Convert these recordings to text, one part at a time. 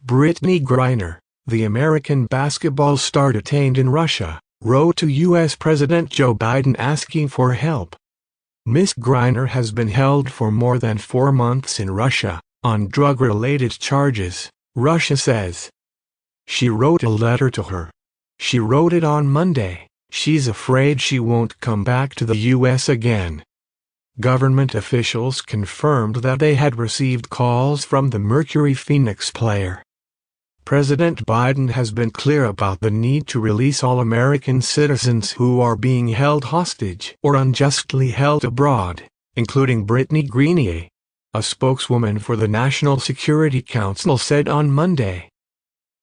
Brittney Griner, the American basketball star detained in Russia, wrote to U.S. President Joe Biden asking for help. Ms. Griner has been held for more than 4 months in Russia, on drug-related charges, Russia says. She wrote a letter to her. She wrote it on Monday. She's afraid she won't come back to the U.S. again. Government officials confirmed that they had received calls from the Mercury Phoenix player. President Biden has been clear about the need to release all American citizens who are being held hostage or unjustly held abroad, including Brittney Griner, a spokeswoman for the National Security Council said on Monday.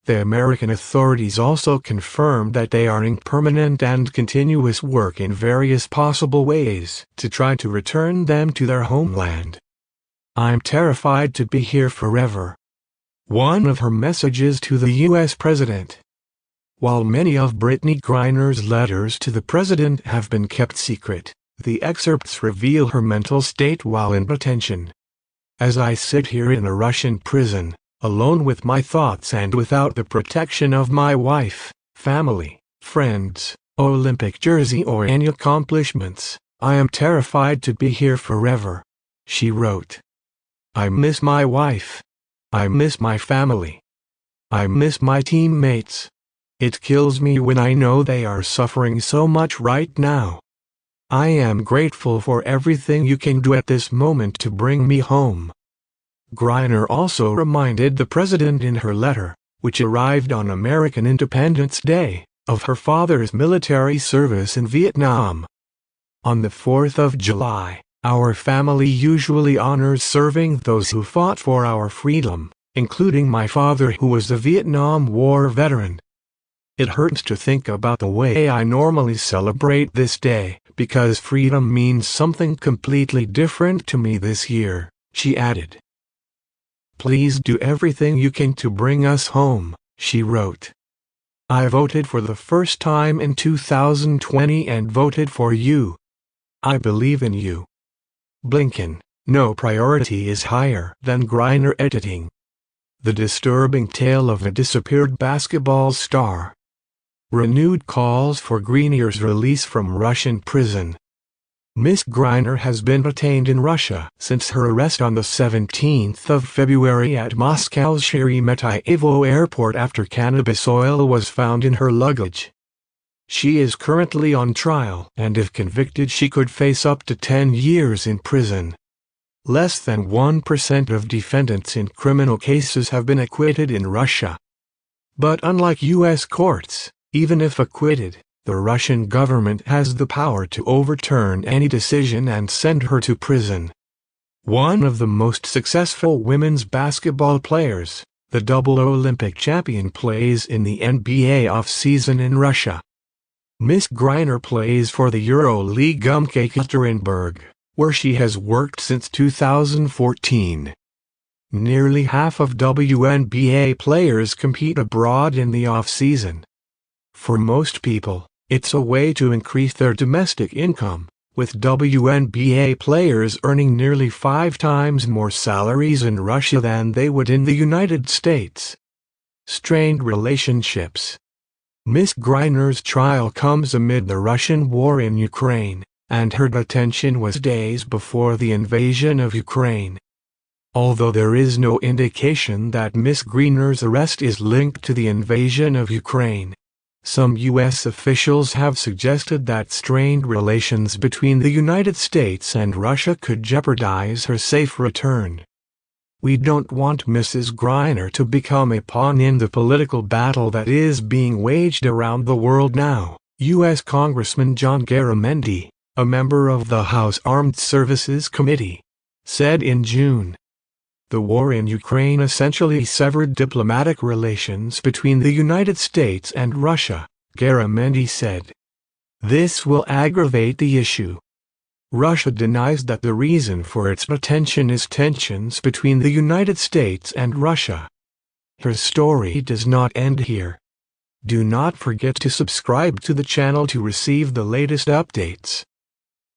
The American authorities also confirmed that they are in permanent and continuous work in various possible ways to try to return them to their homeland. "I'm terrified to be here forever," one of her messages to the U.S. president. While many of Brittney Griner's letters to the president have been kept secret, the excerpts reveal her mental state while in detention. "As I sit here in a Russian prison, alone with my thoughts and without the protection of my wife, family, friends, Olympic jersey or any accomplishments, I am terrified to be here forever," she wrote. "I miss my wife. I miss my family. I miss my teammates. It kills me when I know they are suffering so much right now. I am grateful for everything you can do at this moment to bring me home." Griner also reminded the president in her letter, which arrived on American Independence Day, of her father's military service in Vietnam. "On the 4th of July, our family usually honors serving those who fought for our freedom, including my father who was a Vietnam War veteran. It hurts to think about the way I normally celebrate this day, because freedom means something completely different to me this year," she added. "Please do everything you can to bring us home," she wrote. "I voted for the first time in 2020 and voted for you. I believe in you." Blinken, no priority is higher than Griner editing. The disturbing tale of a disappeared basketball star. Renewed calls for Griner's release from Russian prison. Ms. Griner has been detained in Russia since her arrest on the 17th of February at Moscow's Sheremetyevo airport after cannabis oil was found in her luggage. She is currently on trial, and if convicted she could face up to 10 years in prison. Less than 1% of defendants in criminal cases have been acquitted in Russia. But unlike U.S. courts, even if acquitted, the Russian government has the power to overturn any decision and send her to prison. One of the most successful women's basketball players, the double Olympic champion, plays in the NBA off-season in Russia. Ms. Griner plays for the EuroLeague Ekaterinburg, where she has worked since 2014. Nearly half of WNBA players compete abroad in the off-season. For most people, it's a way to increase their domestic income, with WNBA players earning nearly 5 times more salaries in Russia than they would in the United States. Strained relationships. Ms. Griner's trial comes amid the Russian war in Ukraine, and her detention was days before the invasion of Ukraine. Although there is no indication that Ms. Griner's arrest is linked to the invasion of Ukraine, some U.S. officials have suggested that strained relations between the United States and Russia could jeopardize her safe return. "We don't want Mrs. Griner to become a pawn in the political battle that is being waged around the world now," U.S. Congressman John Garamendi, a member of the House Armed Services Committee, said in June. The war in Ukraine essentially severed diplomatic relations between the United States and Russia, Garamendi said. This will aggravate the issue. Russia denies that the reason for its detention is tensions between the United States and Russia. Her story does not end here. Do not forget to subscribe to the channel to receive the latest updates.